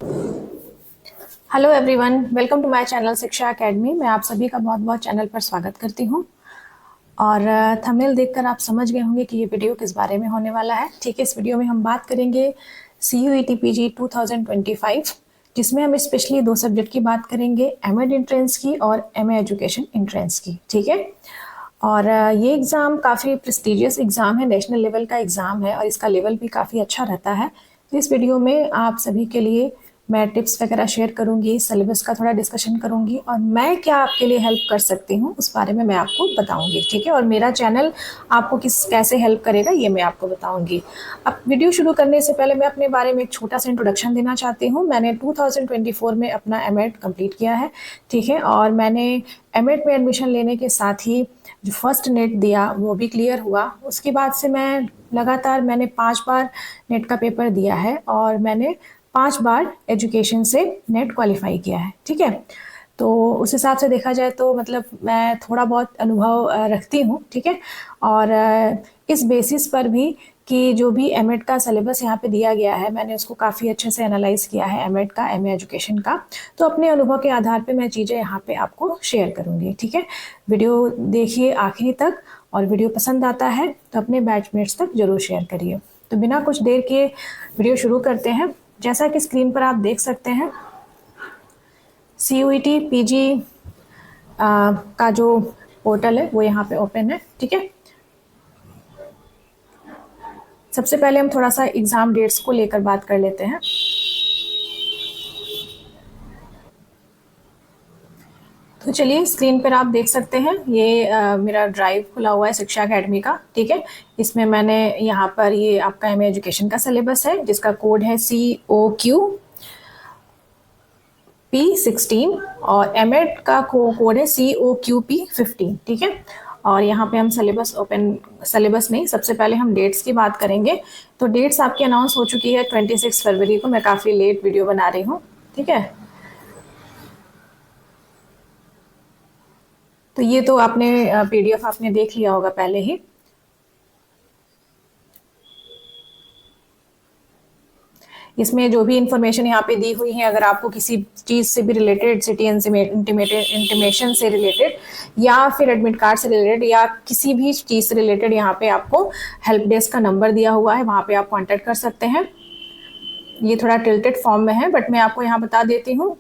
Hello everyone, welcome to my channel Shiksha academy. मैं आप सभी का बहुत बहुत चैनल पर स्वागत करती हूं। और थंबनेल देखकर आप समझ गए होंगे कि ये वीडियो किस बारे में होने वाला है। ठीक है, इस वीडियो में हम बात करेंगे CUET PG 2025, जिसमें हम स्पेशली दो सब्जेक्ट की बात करेंगे, एमएड एंट्रेंस की और MA एजुकेशन एंट्रेंस की। ठीक है, और ये एग्ज़ाम काफ़ी प्रेस्टिजियस एग्ज़ाम है, नेशनल लेवल का एग्ज़ाम है और इसका लेवल भी काफ़ी अच्छा रहता है। तो इस वीडियो में आप सभी के लिए मैं टिप्स वगैरह शेयर करूंगी, सिलेबस का थोड़ा डिस्कशन करूंगी और मैं क्या आपके लिए हेल्प कर सकती हूँ उस बारे में मैं आपको बताऊंगी। ठीक है, और मेरा चैनल आपको कैसे हेल्प करेगा ये मैं आपको बताऊंगी। अब वीडियो शुरू करने से पहले मैं अपने बारे में एक छोटा सा इंट्रोडक्शन देना चाहती हूँ। मैंने 2024 में अपना एमएड कंप्लीट किया है। ठीक है, और मैंने एमएड में एडमिशन लेने के साथ ही जो फर्स्ट नेट दिया वो भी क्लियर हुआ। उसके बाद से मैं लगातार मैंने 5 बार नेट का पेपर दिया है और मैंने 5 बार एजुकेशन से नेट क्वालिफाई किया है। ठीक है, तो उस हिसाब से देखा जाए तो मतलब मैं थोड़ा बहुत अनुभव रखती हूँ। ठीक है, और इस बेसिस पर भी कि जो भी एमएड का सिलेबस यहाँ पे दिया गया है मैंने उसको काफ़ी अच्छे से एनालाइज किया है, एमएड का, एमए एजुकेशन का। तो अपने अनुभव के आधार पे मैं चीज़ें यहाँ पे आपको शेयर करूँगी। ठीक है, वीडियो देखिए आखिरी तक और वीडियो पसंद आता है तो अपने बैचमेट्स तक जरूर शेयर करिए। तो बिना कुछ देर के वीडियो शुरू करते हैं। जैसा कि स्क्रीन पर आप देख सकते हैं, CUET PG का जो पोर्टल है वो यहाँ पे ओपन है। ठीक है, सबसे पहले हम थोड़ा सा एग्ज़ाम डेट्स को लेकर बात कर लेते हैं। तो चलिए, स्क्रीन पर आप देख सकते हैं ये मेरा ड्राइव खुला हुआ है शिक्षा एकेडमी का। ठीक है, इसमें मैंने यहाँ पर ये आपका एमए एजुकेशन का सिलेबस है जिसका कोड है COQP16 और एमएड का कोड है COQP15। ठीक है, और यहाँ पे हम सिलेबस नहीं, सबसे पहले हम डेट्स की बात करेंगे। तो डेट्स आपकी अनाउंस हो चुकी है 26 फरवरी को। मैं काफ़ी लेट वीडियो बना रही हूँ। ठीक है, तो ये तो आपने PDF आपने देख लिया होगा पहले ही। इसमें जो भी इंफॉर्मेशन यहाँ पे दी हुई है, अगर आपको किसी चीज़ से भी रिलेटेड, सिटी इंटीमेशन से रिलेटेड या फिर एडमिट कार्ड से रिलेटेड या किसी भी चीज़ से रिलेटेड, यहाँ पे आपको हेल्प डेस्क का नंबर दिया हुआ है, वहाँ पे आप कॉन्टेक्ट कर सकते हैं। ये थोड़ा टिल्टेड फॉर्म में है बट मैं आपको यहाँ बता देती हूँ।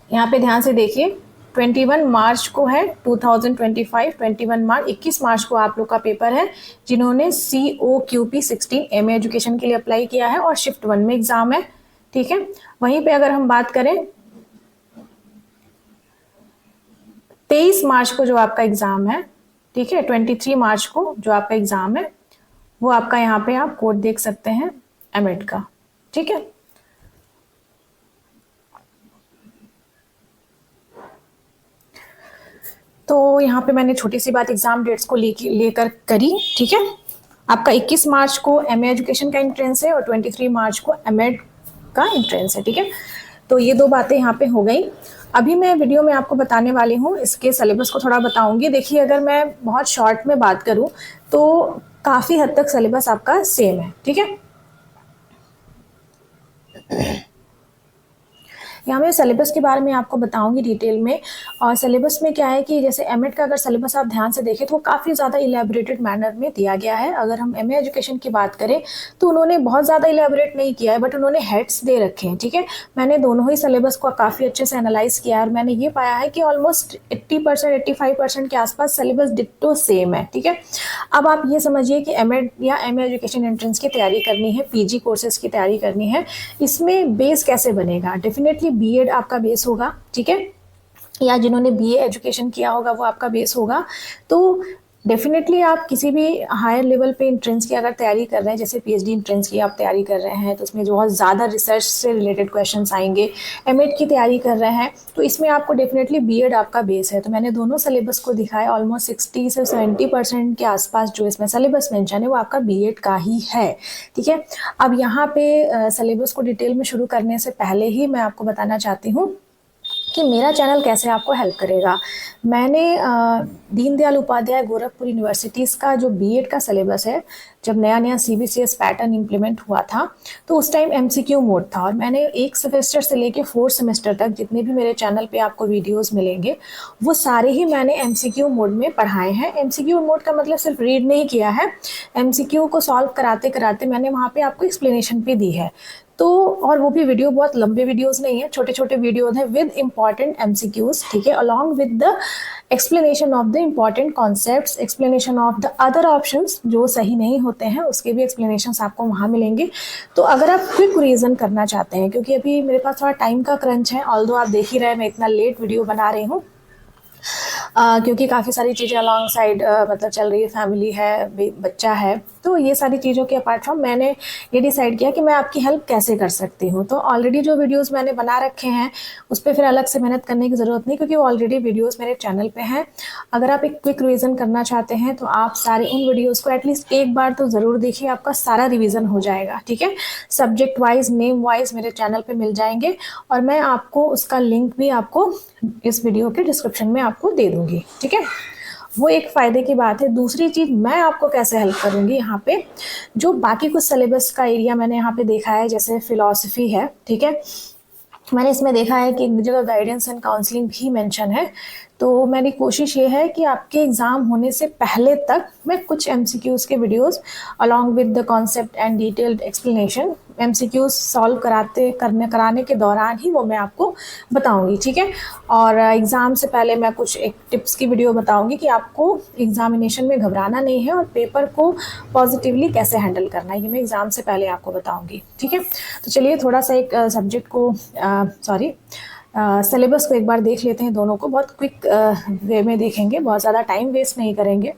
यहाँ पे ध्यान से देखिए, 21 मार्च को है 2025, 21 मार्च, 21 मार्च को आप लोग का पेपर है जिन्होंने COQP16 MA एजुकेशन के लिए अप्लाई किया है और शिफ्ट 1 में एग्जाम है। ठीक है, वहीं पे अगर हम बात करें 23 मार्च को जो आपका एग्जाम है, ठीक है, 23 मार्च को जो आपका एग्जाम है वो आपका यहाँ पे आप कोड देख सकते हैं एमएड का। ठीक है, तो यहाँ पे मैंने छोटी सी बात एग्जाम डेट्स को लेकर करी। ठीक है, आपका 21 मार्च को एमए एजुकेशन का एंट्रेंस है और 23 मार्च को एमएड का एंट्रेंस है। ठीक है, तो ये दो बातें यहाँ पे हो गई। अभी मैं वीडियो में आपको बताने वाली हूँ, इसके सिलेबस को थोड़ा बताऊंगी। देखिए, अगर मैं बहुत शॉर्ट में बात करूँ तो काफ़ी हद तक सिलेबस आपका सेम है। ठीक है, यहाँ मैं सिलेबस के बारे में आपको बताऊंगी डिटेल में। और सिलेबस में क्या है कि जैसे एमएड का अगर सिलेबस आप ध्यान से देखें तो काफ़ी ज़्यादा इलेबोरेटेड मैनर में दिया गया है। अगर हम एमए एजुकेशन की बात करें तो उन्होंने बहुत ज़्यादा इलेबोरेट नहीं किया है बट उन्होंने हेड्स दे रखे हैं। ठीक है, मैंने दोनों ही सिलेबस को काफ़ी अच्छे से एनालाइज किया है और मैंने ये पाया है कि ऑलमोस्ट 80% 85% के आसपास सिलेबस डिट्टो सेम है। ठीक है, अब आप ये समझिए कि एमएड या एमए एजुकेशन एंट्रेंस की तैयारी करनी है, पीजी कोर्सेज की तैयारी करनी है, इसमें बेस कैसे बनेगा? डेफिनेटली बीएड आपका बेस होगा। ठीक है, या जिन्होंने बीए एजुकेशन किया होगा वो आपका बेस होगा। तो डेफिनेटली आप किसी भी हायर लेवल पे एंट्रेंस की अगर तैयारी कर रहे हैं, जैसे पीएचडी एंट्रेंस की आप तैयारी कर रहे हैं तो उसमें बहुत ज़्यादा रिसर्च से रिलेटेड क्वेश्चंस आएंगे। एमएड की तैयारी कर रहे हैं तो इसमें आपको डेफिनेटली बीएड आपका बेस है। तो मैंने दोनों सिलेबस को दिखाया, ऑलमोस्ट 60 से 70% के आसपास जो इसमें सिलेबस मेंशन है वो आपका बीएड का ही है। ठीक है, अब यहाँ पे सिलेबस को डिटेल में शुरू करने से पहले ही मैं आपको बताना चाहती हूँ कि मेरा चैनल कैसे आपको हेल्प करेगा। मैंने दीनदयाल उपाध्याय गोरखपुर यूनिवर्सिटीज़ का जो बीएड का सिलेबस है जब नया नया CBCS पैटर्न इम्प्लीमेंट हुआ था तो उस टाइम MCQ मोड था, और मैंने 1 सेमेस्टर से लेके 4 सेमेस्टर तक जितने भी मेरे चैनल पे आपको वीडियोस मिलेंगे वो सारे ही मैंने MCQ मोड में पढ़ाए हैं। MCQ मोड का मतलब सिर्फ रीड नहीं किया है, MCQ को सॉल्व कराते कराते मैंने वहाँ पे आपको एक्सप्लेनेशन भी दी है। तो और वो भी वीडियो बहुत लंबे वीडियोस नहीं है, छोटे छोटे वीडियोस हैं विद इम्पॉर्टेंट MCQs, ठीक है, along with the explanation of the important concepts, explanation of the other options जो सही नहीं होते हैं उसके भी एक्सप्लेनेशंस आपको वहाँ मिलेंगे। तो अगर आप क्विक रिवीजन करना चाहते हैं, क्योंकि अभी मेरे पास थोड़ा टाइम का क्रंच है, ऑल्दो आप देख ही रहे हैं मैं इतना लेट वीडियो बना रही हूँ, क्योंकि काफ़ी सारी चीज़ें अलॉन्ग साइड मतलब चल रही है, फैमिली है, बच्चा है, तो ये सारी चीज़ों के अपार्ट फ्रॉम मैंने ये डिसाइड किया कि मैं आपकी हेल्प कैसे कर सकती हूँ। तो ऑलरेडी जो वीडियोस मैंने बना रखे हैं उस पर फिर अलग से मेहनत करने की ज़रूरत नहीं, क्योंकि ऑलरेडी वीडियोस मेरे चैनल पे हैं। अगर आप एक क्विक रिवीजन करना चाहते हैं तो आप सारे उन वीडियोज़ को एटलीस्ट एक बार तो ज़रूर देखिए, आपका सारा रिविज़न हो जाएगा, ठीक है। सब्जेक्ट वाइज, नेम वाइज मेरे चैनल पर मिल जाएंगे, और मैं आपको उसका लिंक भी आपको इस वीडियो के डिस्क्रिप्शन में आपको दे दूँगी, ठीक है। वो एक फ़ायदे की बात है। दूसरी चीज़, मैं आपको कैसे हेल्प करूँगी यहाँ पे, जो बाकी कुछ सिलेबस का एरिया मैंने यहाँ पे देखा है, जैसे फ़िलॉसफ़ी है, ठीक है, मैंने इसमें देखा है कि एक जगह गाइडेंस एंड काउंसलिंग भी मेंशन है। तो मेरी कोशिश ये है कि आपके एग्ज़ाम होने से पहले तक मैं कुछ MCQs के videos along with the concept and detailed explanation, MCQs solve कराने के दौरान ही वो मैं आपको बताऊंगी, ठीक है। और एग्ज़ाम से पहले मैं कुछ एक टिप्स की वीडियो बताऊंगी कि आपको एग्जामिनेशन में घबराना नहीं है और पेपर को पॉजिटिवली कैसे हैंडल करना है, ये मैं एग्ज़ाम से पहले आपको बताऊँगी, ठीक है। तो चलिए थोड़ा सा एक सब्जेक्ट को सिलेबस को एक बार देख लेते हैं, दोनों को बहुत क्विक वे में देखेंगे, बहुत ज़्यादा टाइम वेस्ट नहीं करेंगे,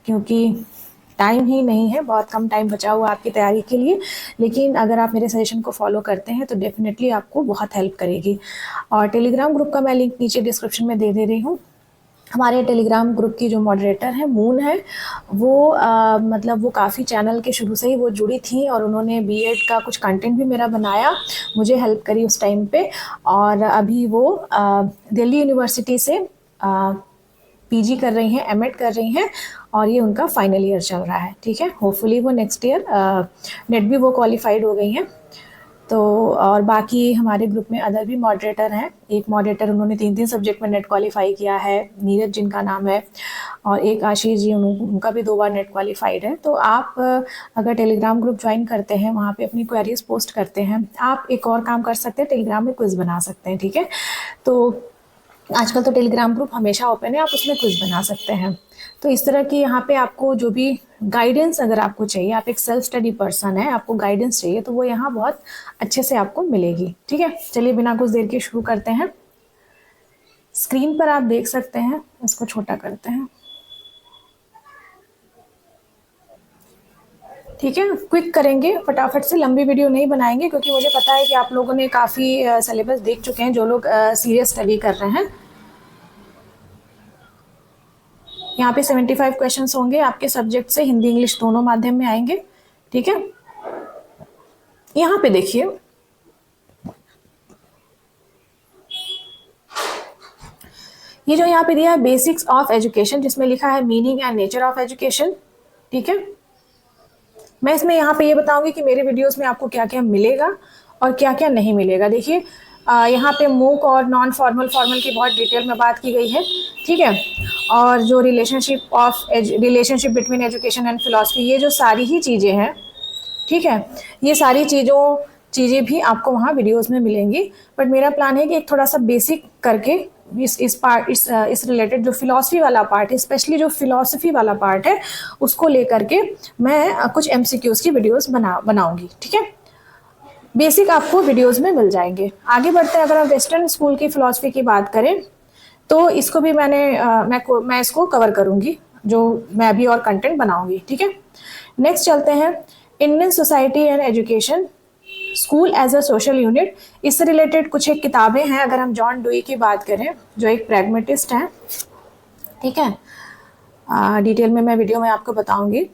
क्योंकि टाइम ही नहीं है, बहुत कम टाइम बचा हुआ आपकी तैयारी के लिए। लेकिन अगर आप मेरे सजेशन को फॉलो करते हैं तो डेफिनेटली आपको बहुत हेल्प करेगी। और टेलीग्राम ग्रुप का मैं लिंक नीचे डिस्क्रिप्शन में दे रही हूँ। हमारे टेलीग्राम ग्रुप की जो मॉडरेटर है मून है, वो मतलब वो काफ़ी चैनल के शुरू से ही वो जुड़ी थी, और उन्होंने B.Ed का कुछ कंटेंट भी मेरा बनाया, मुझे हेल्प करी उस टाइम पे। और अभी वो दिल्ली यूनिवर्सिटी से PG कर रही हैं, M.Ed कर रही हैं, और ये उनका फाइनल ईयर चल रहा है, ठीक है। होपफुली वो नेक्स्ट ईयर नेट भी वो क्वालिफाइड हो गई हैं। तो और बाकी हमारे ग्रुप में अदर भी मॉडरेटर हैं। एक मॉडरेटर उन्होंने 3 सब्जेक्ट में नेट क्वालिफाई किया है, नीरज जिनका नाम है, और एक आशीष जी, उनका भी 2 बार नेट क्वालिफाइड है। तो आप अगर टेलीग्राम ग्रुप ज्वाइन करते हैं, वहाँ पे अपनी क्वेरीज पोस्ट करते हैं, आप एक और काम कर सकते हैं, टेलीग्राम में क्विज़ बना सकते हैं, ठीक है। तो आजकल तो टेलीग्राम ग्रुप हमेशा ओपन है, आप उसमें क्विज़ बना सकते हैं। तो इस तरह की यहाँ पे आपको जो भी गाइडेंस अगर आपको चाहिए, आप एक सेल्फ स्टडी पर्सन है, आपको गाइडेंस चाहिए, तो वो यहाँ बहुत अच्छे से आपको मिलेगी, ठीक है। चलिए बिना कुछ देर के शुरू करते हैं। स्क्रीन पर आप देख सकते हैं, इसको छोटा करते हैं, ठीक है। क्विक करेंगे, फटाफट से, लंबी वीडियो नहीं बनाएंगे, क्योंकि मुझे पता है कि आप लोगों ने काफ़ी सिलेबस देख चुके हैं, जो लोग सीरियस स्टडी कर रहे हैं। यहाँ पे 75 क्वेश्चंस होंगे आपके सब्जेक्ट से, हिंदी इंग्लिश दोनों माध्यम में आएंगे, ठीक है। यहाँ पे देखिए, ये जो यहाँ पे दिया है बेसिक्स ऑफ एजुकेशन, जिसमें लिखा है meaning and nature of education, ठीक है। मैं इसमें यहाँ पे ये बताऊंगी कि मेरे वीडियोस में आपको क्या क्या मिलेगा और क्या क्या नहीं मिलेगा। देखिए यहाँ पे मूक और नॉन फॉर्मल फॉर्मल की बहुत डिटेल में बात की गई है, ठीक है। और जो relationship between education and philosophy, ये जो सारी ही चीज़ें हैं, ठीक है, ये सारी चीज़ें भी आपको वहाँ वीडियोस में मिलेंगी। बट मेरा प्लान है कि एक थोड़ा सा बेसिक करके इस रिलेटेड जो फिलॉसफी वाला पार्ट है, स्पेशली जो फिलॉसफी वाला पार्ट है, उसको लेकर के मैं कुछ MCQs की वीडियोस बनाऊंगी, ठीक है। बेसिक आपको वीडियोस में मिल जाएंगे। आगे बढ़ते हैं, अगर हम वेस्टर्न स्कूल की फिलॉसफी की बात करें तो इसको भी मैं इसको कवर करूंगी, जो मैं अभी और कंटेंट बनाऊंगी, ठीक है। नेक्स्ट चलते हैं, Indian society and education, school as a social unit. इससे रिलेटेड कुछ एक किताबें हैं। अगर हम जॉन डुई की बात करें, जो एक प्रैग्मेटिस्ट हैं, ठीक है, डिटेल में मैं वीडियो में आपको बताऊंगी।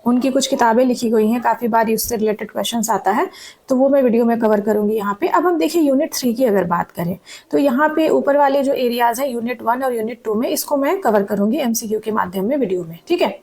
उनकी कुछ किताबें लिखी गई हैं, काफ़ी बार उससे रिलेटेड क्वेश्चंस आता है, तो वो मैं वीडियो में कवर करूँगी यहाँ पे। अब हम देखिए यूनिट 3 की अगर बात करें तो यहाँ पे ऊपर वाले जो एरियाज़ हैं यूनिट 1 और यूनिट 2 में, इसको मैं कवर करूँगी एमसीक्यू के माध्यम में वीडियो में, ठीक है।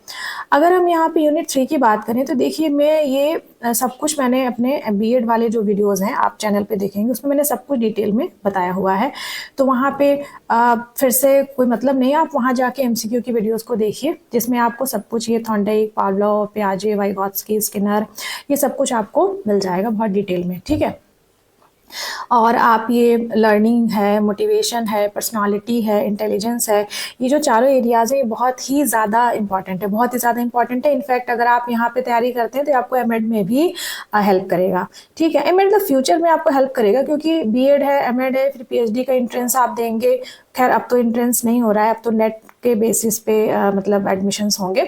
अगर हम यहाँ पे यूनिट 3 की बात करें तो देखिए मैं ये सब कुछ मैंने अपने बीएड वाले जो वीडियोज़ हैं आप चैनल पर देखेंगे, उसमें मैंने सब कुछ डिटेल में बताया हुआ है। तो वहाँ पे फिर से कोई मतलब नहीं, आप वहाँ जाके एमसीक्यू की वीडियोस को देखिए, जिसमें आपको सब कुछ ये थॉर्नडाइक, पावलोव, पियाजे, वाइगोत्स्की, स्किनर, ये सब कुछ आपको मिल जाएगा बहुत डिटेल में, ठीक है। और आप ये लर्निंग है, मोटिवेशन है, पर्सनालिटी है, इंटेलिजेंस है, ये जो चारों एरियाज़ हैं ये बहुत ही ज़्यादा इंपॉर्टेंट है, बहुत ही ज़्यादा इंपॉर्टेंट है। इनफैक्ट अगर आप यहाँ पे तैयारी करते हैं तो आपको एमएड में भी हेल्प करेगा, ठीक है। एमएड द फ्यूचर में आपको हेल्प करेगा, क्योंकि बीएड है, एमएड है, फिर पीएचडी का एंट्रेंस आप देंगे। खैर अब तो एंट्रेंस नहीं हो रहा है, अब तो नेट के बेसिस पे मतलब एडमिशन्स होंगे।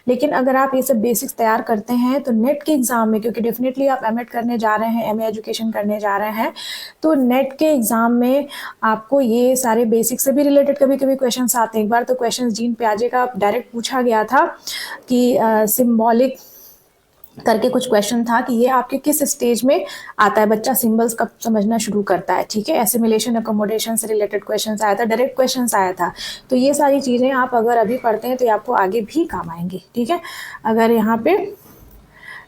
लेकिन अगर आप ये सब बेसिक्स तैयार करते हैं तो नेट के एग्ज़ाम में, क्योंकि डेफिनेटली आप एमएड करने जा रहे हैं, एमए एजुकेशन करने जा रहे हैं, तो नेट के एग्ज़ाम में आपको ये सारे बेसिक्स से भी रिलेटेड कभी कभी क्वेश्चंस आते हैं। एक बार तो क्वेश्चन जीन पियाजे का डायरेक्ट पूछा गया था कि सिम्बॉलिक करके कुछ क्वेश्चन था कि ये आपके किस स्टेज में आता है, बच्चा सिंबल्स कब समझना शुरू करता है, ठीक है। एसिमिलेशन अकोमोडेशन से रिलेटेड क्वेश्चन आया था, डायरेक्ट क्वेश्चन आया था। तो ये सारी चीज़ें आप अगर अभी पढ़ते हैं तो ये आपको आगे भी काम आएंगी, ठीक है। अगर यहाँ पे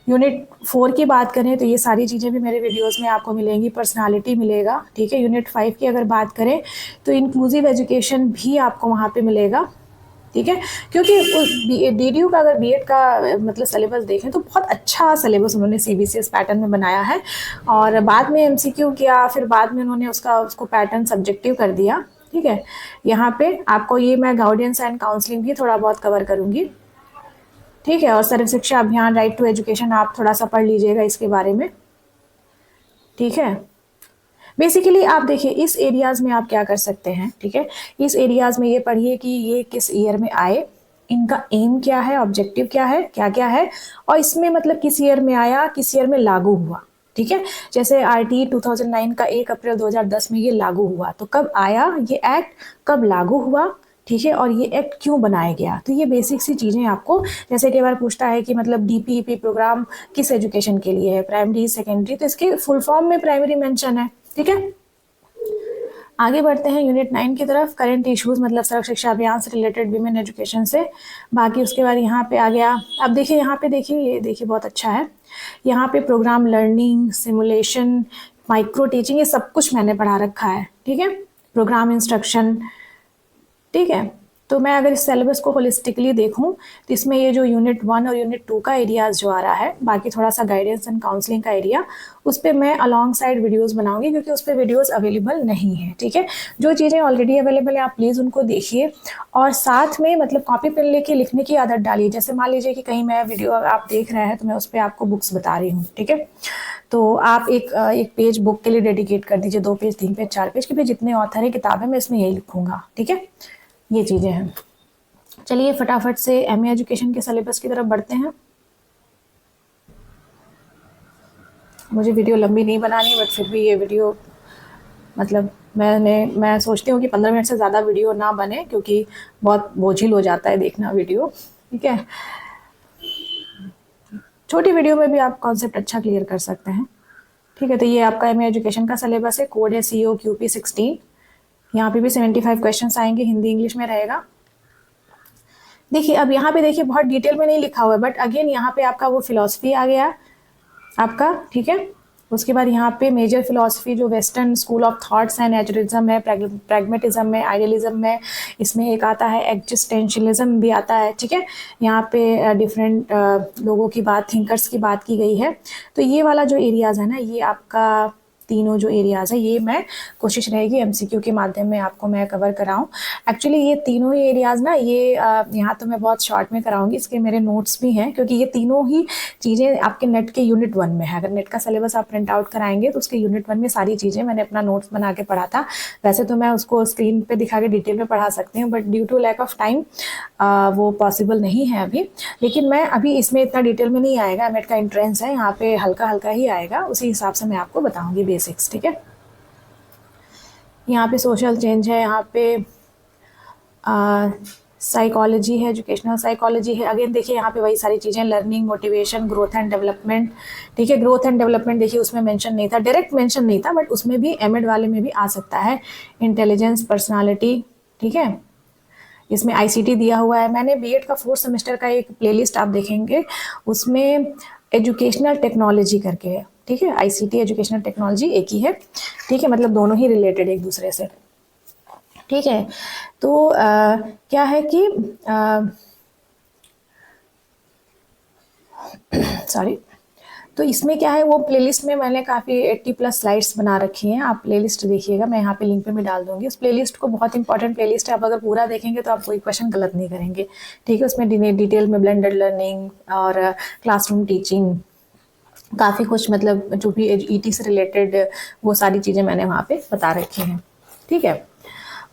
यूनिट 4 की बात करें तो ये सारी चीज़ें भी मेरे वीडियोस में आपको मिलेंगी, पर्सनालिटी मिलेगा, ठीक है। यूनिट 5 की अगर बात करें तो इंक्लूसिव एजुकेशन भी आपको वहाँ पे मिलेगा, ठीक है। क्योंकि डीडीयू का अगर बीएड का मतलब सिलेबस देखें तो बहुत अच्छा सिलेबस उन्होंने सीबीसीएस पैटर्न में बनाया है, और बाद में एमसीक्यू किया, फिर बाद में उन्होंने उसको पैटर्न सब्जेक्टिव कर दिया, ठीक है। यहाँ पे आपको ये मैं गाइडेंस एंड काउंसलिंग भी थोड़ा बहुत कवर करूँगी, ठीक है। और सर्व शिक्षा अभियान, राइट टू एजुकेशन, आप थोड़ा सा पढ़ लीजिएगा इसके बारे में, ठीक है। बेसिकली आप देखिए इस एरियाज़ में आप क्या कर सकते हैं, ठीक है। इस एरियाज़ में ये पढ़िए कि ये किस ईयर में आए, इनका एम क्या है, ऑब्जेक्टिव क्या है, क्या क्या है, और इसमें मतलब किस ईयर में आया, किस ईयर में लागू हुआ, ठीक है। जैसे आरटी 2009 का 1 अप्रैल 2010 में ये लागू हुआ, तो कब आया ये एक्ट, कब लागू हुआ, ठीक है, और ये एक्ट क्यों बनाया गया। तो ये बेसिक सी चीज़ें आपको, जैसे कई बार पूछता है कि मतलब डीपीईपी प्रोग्राम किस एजुकेशन के लिए है, प्राइमरी, सेकेंडरी, तो इसके फुल फॉर्म में प्राइमरी मेंशन है, ठीक है। आगे बढ़ते हैं यूनिट 9 की तरफ, करंट इश्यूज, मतलब सर्व शिक्षा अभियान से रिलेटेड, विमेन एजुकेशन से। बाकी उसके बाद यहाँ पे आ गया, अब देखिए यहाँ पे देखिए, ये देखिए बहुत अच्छा है, यहाँ पे programme learning, simulation, micro teaching, ये सब कुछ मैंने पढ़ा रखा है, ठीक है। प्रोग्राम इंस्ट्रक्शन, ठीक है। तो मैं अगर इस सिलेबस को होलिस्टिकली देखूं तो इसमें ये जो यूनिट 1 और यूनिट 2 का एरियाज जो आ रहा है, बाकी थोड़ा सा गाइडेंस एंड काउंसलिंग का एरिया, उस पर मैं अलॉन्ग साइड वीडियोज़ बनाऊंगी, क्योंकि उस पर वीडियोज़ अवेलेबल नहीं है, ठीक है। जो चीज़ें ऑलरेडी अवेलेबल है आप प्लीज़ उनको देखिए, और साथ में मतलब कॉपी पेन लेके लिखने की आदत डालिए। जैसे मान लीजिए कि कहीं मैं वीडियो आप देख रहे हैं तो मैं उस पर आपको बुक्स बता रही हूँ, ठीक है। तो आप एक पेज बुक के लिए डेडिकेट कर दीजिए, 2 पेज, 3 पेज, 4 पेज के, जितने ऑथर है किताब है मैं इसमें यही लिखूंगा, ठीक है। ये चीज़ें हैं। चलिए फटाफट से एमए एजुकेशन के सिलेबस की तरफ बढ़ते हैं। मुझे वीडियो लंबी नहीं बनानी, बट फिर भी ये वीडियो मतलब मैं सोचती हूँ कि 15 मिनट से ज़्यादा वीडियो ना बने, क्योंकि बहुत बोझिल हो जाता है देखना वीडियो, ठीक है। छोटी वीडियो में भी आप कॉन्सेप्ट अच्छा क्लियर कर सकते हैं, ठीक है। तो ये आपका एमए एजुकेशन का सिलेबस है, कोड है COQP 16। यहाँ पे भी 75 क्वेश्चन आएंगे, हिंदी इंग्लिश में रहेगा। देखिए अब यहाँ पे देखिए बहुत डिटेल में नहीं लिखा हुआ है, बट अगेन यहाँ पे आपका वो फिलॉसफी आ गया आपका, ठीक है। उसके बाद यहाँ पे मेजर फिलॉसफी जो वेस्टर्न स्कूल ऑफ थॉट्स है, नेचुरलिज्म है, प्रैग्मेटिज्म है, आइडियलिज्म है, इसमें एक आता है एग्जिस्टेंशियलिज्म भी आता है, ठीक है। यहाँ पे डिफरेंट लोगों की बात, थिंकर्स की बात की गई है। तो ये वाला जो एरियाज़ है ना, ये आपका तीनों जो एरियाज़ है ये मैं कोशिश रहेगी एमसीक्यू के माध्यम में आपको मैं कवर कराऊं। एक्चुअली ये तीनों ही एरियाज़ ना, ये यहाँ तो मैं बहुत शॉर्ट में कराऊंगी, इसके मेरे नोट्स भी हैं, क्योंकि ये तीनों ही चीज़ें आपके नेट के यूनिट 1 में है। अगर नेट का सिलेबस आप प्रिंट आउट कराएंगे तो उसके यूनिट 1 में सारी चीज़ें मैंने अपना नोट्स बना के पढ़ा था। वैसे तो मैं उसको स्क्रीन पर दिखा के डिटेल में पढ़ा सकती हूँ, but due to lack of time वो पॉसिबल नहीं है अभी। लेकिन मैं अभी इसमें इतना डिटेल में नहीं आएगा, नेट का एंट्रेंस है, यहाँ पे हल्का हल्का ही आएगा, उसी हिसाब से मैं आपको बताऊँगी बेसिक्स, ठीक है। यहाँ पे सोशल चेंज है, यहाँ पे साइकोलॉजी है, एजुकेशनल साइकोलॉजी है। अगेन देखिए यहाँ पे वही सारी चीज़ें, learning, motivation, growth and development. ठीक है, ग्रोथ एंड डेवलपमेंट देखिए उसमें मेंशन नहीं था, डायरेक्ट मेंशन नहीं था, बट उसमें भी एमएड वाले में भी आ सकता है। इंटेलिजेंस, पर्सनालिटी, ठीक है, इसमें आईसीटी दिया हुआ है। मैंने बीएड का 4th सेमेस्टर का एक प्लेलिस्ट आप देखेंगे, उसमें एजुकेशनल टेक्नोलॉजी करके है। ठीक है, आईसीटी, एजुकेशनल टेक्नोलॉजी एक ही है। ठीक है, मतलब दोनों ही रिलेटेड एक दूसरे से। ठीक है, तो क्या है कि सॉरी, तो इसमें क्या है, वो प्लेलिस्ट में मैंने काफ़ी 80+ स्लाइड्स बना रखी हैं। आप प्लेलिस्ट देखिएगा, मैं यहाँ पे लिंक पे भी डाल दूंगी उस प्लेलिस्ट को। बहुत इंपॉर्टेंट प्लेलिस्ट है, आप अगर पूरा देखेंगे तो आप कोई क्वेश्चन गलत नहीं करेंगे। ठीक है, उसमें डिटेल में ब्लेंडेड लर्निंग और क्लासरूम टीचिंग, काफ़ी कुछ, मतलब जो भी ईटी से रिलेटेड वो सारी चीज़ें मैंने वहाँ पे बता रखी हैं। ठीक है,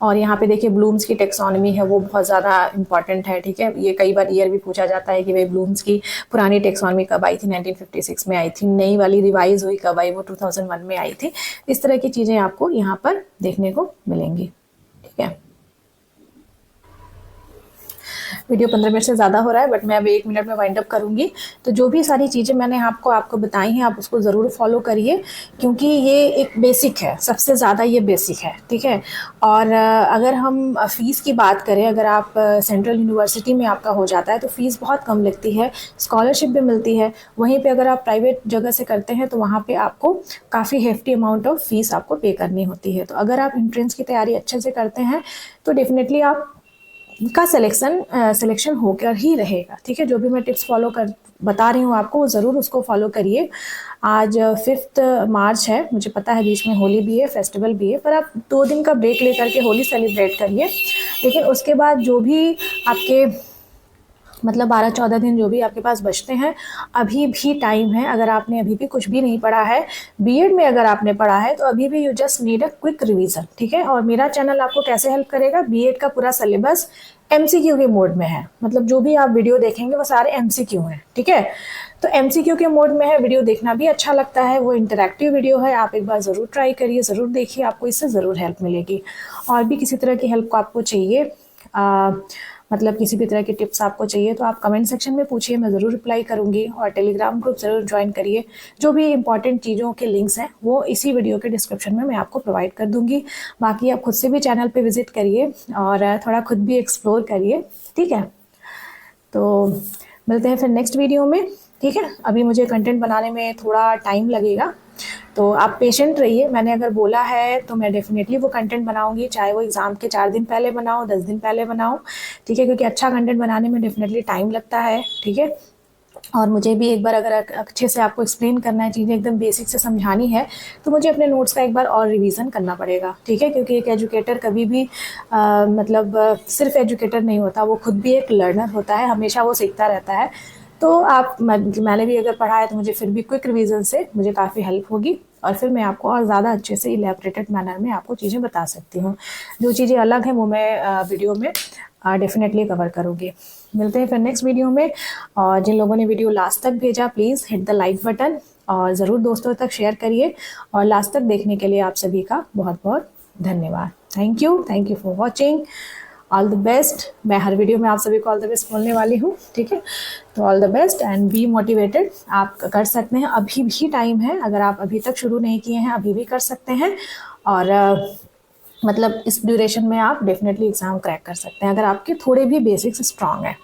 और यहाँ पे देखिए ब्लूम्स की टेक्सोनॉमी है, वो बहुत ज़्यादा इंपॉर्टेंट है। ठीक है, ये कई बार ईयर भी पूछा जाता है कि भाई ब्लूम्स की पुरानी टेक्सोनॉमी कब आई थी, 1956 में आई थी, नई वाली रिवाइज हुई कब आई, वो 2001 में आई थी। इस तरह की चीज़ें आपको यहाँ पर देखने को मिलेंगी। ठीक है, वीडियो 15 मिनट से ज़्यादा हो रहा है, बट मैं अब 1 मिनट में वाइंड अप करूँगी। तो जो भी सारी चीज़ें मैंने आपको बताई हैं, आप उसको ज़रूर फॉलो करिए, क्योंकि ये एक बेसिक है, सबसे ज़्यादा ये बेसिक है। ठीक है, और अगर हम फ़ीस की बात करें, अगर आप सेंट्रल यूनिवर्सिटी में आपका हो जाता है तो फ़ीस बहुत कम लगती है, स्कॉलरशिप भी मिलती है। वहीं पर अगर आप प्राइवेट जगह से करते हैं तो वहाँ पर आपको काफ़ी हेफ्टी अमाउंट ऑफ फ़ीस आपको पे करनी होती है। तो अगर आप एंट्रेंस की तैयारी अच्छे से करते हैं तो डेफिनेटली आप का सिलेक्शन होकर ही रहेगा। ठीक है, जो भी मैं टिप्स फॉलो कर बता रही हूँ आपको, वो ज़रूर उसको फॉलो करिए। आज 5 मार्च है, मुझे पता है बीच में होली भी है, फेस्टिवल भी है, पर आप 2 दिन का ब्रेक लेकर के होली सेलिब्रेट करिए। लेकिन उसके बाद जो भी आपके, मतलब 12-14 दिन जो भी आपके पास बचते हैं, अभी भी टाइम है। अगर आपने अभी भी कुछ भी नहीं पढ़ा है, बीएड में अगर आपने पढ़ा है, तो अभी भी you just need a quick revision. ठीक है, और मेरा चैनल आपको कैसे हेल्प करेगा, बीएड का पूरा सिलेबस एमसीक्यू के मोड में है, मतलब जो भी आप वीडियो देखेंगे वो सारे एमसीक्यू हैं। ठीक है, तो एमसीक्यू के मोड में है, वीडियो देखना भी अच्छा लगता है, वो इंटरैक्टिव वीडियो है। आप एक बार ज़रूर ट्राई करिए, ज़रूर देखिए, आपको इससे ज़रूर हेल्प मिलेगी। और भी किसी तरह की हेल्प को आपको चाहिए, मतलब किसी भी तरह की टिप्स आपको चाहिए, तो आप कमेंट सेक्शन में पूछिए, मैं ज़रूर रिप्लाई करूँगी। और टेलीग्राम ग्रुप ज़रूर ज्वाइन करिए। जो भी इंपॉर्टेंट चीज़ों के लिंक्स हैं वो इसी वीडियो के डिस्क्रिप्शन में मैं आपको प्रोवाइड कर दूँगी। बाकी आप खुद से भी चैनल पे विजिट करिए और थोड़ा खुद भी एक्सप्लोर करिए। ठीक है, तो मिलते हैं फिर नेक्स्ट वीडियो में। ठीक है, अभी मुझे कंटेंट बनाने में थोड़ा टाइम लगेगा, तो आप पेशेंट रहिए। मैंने अगर बोला है तो मैं डेफिनेटली वो कंटेंट बनाऊंगी, चाहे वो एग्ज़ाम के 4 दिन पहले बनाऊँ, 10 दिन पहले बनाऊँ। ठीक है, क्योंकि अच्छा कंटेंट बनाने में डेफिनेटली टाइम लगता है। ठीक है, और मुझे भी एक बार अगर अच्छे से आपको एक्सप्लेन करना है, चीज़ें एकदम बेसिक से समझानी है, तो मुझे अपने नोट्स का एक बार और रिवीजन करना पड़ेगा। ठीक है, क्योंकि एक एजुकेटर कभी भी सिर्फ एजुकेटर नहीं होता, वो खुद भी एक लर्नर होता है, हमेशा वो सीखता रहता है। तो मैंने भी अगर पढ़ा है तो मुझे फिर भी क्विक रिवीजन से मुझे काफ़ी हेल्प होगी, और फिर मैं आपको और ज़्यादा अच्छे से इलेबरेटेड मैनर में आपको चीज़ें बता सकती हूँ। जो चीज़ें अलग हैं वो मैं वीडियो में डेफिनेटली कवर करूँगी। मिलते हैं फिर नेक्स्ट वीडियो में। और जिन लोगों ने वीडियो लास्ट तक भेजा, please hit the like button और ज़रूर दोस्तों तक शेयर करिए। और लास्ट तक देखने के लिए आप सभी का बहुत बहुत धन्यवाद। Thank you for watching. All the best. मैं हर वीडियो में आप सभी को ऑल द बेस्ट बोलने वाली हूँ। ठीक है, तो all the best and be motivated. आप कर सकते हैं, अभी भी टाइम है। अगर आप अभी तक शुरू नहीं किए हैं, अभी भी कर सकते हैं। और मतलब इस ड्यूरेशन में आप डेफिनेटली एग्ज़ाम क्रैक कर सकते हैं, अगर आपके थोड़े भी बेसिक्स स्ट्रांग हैं।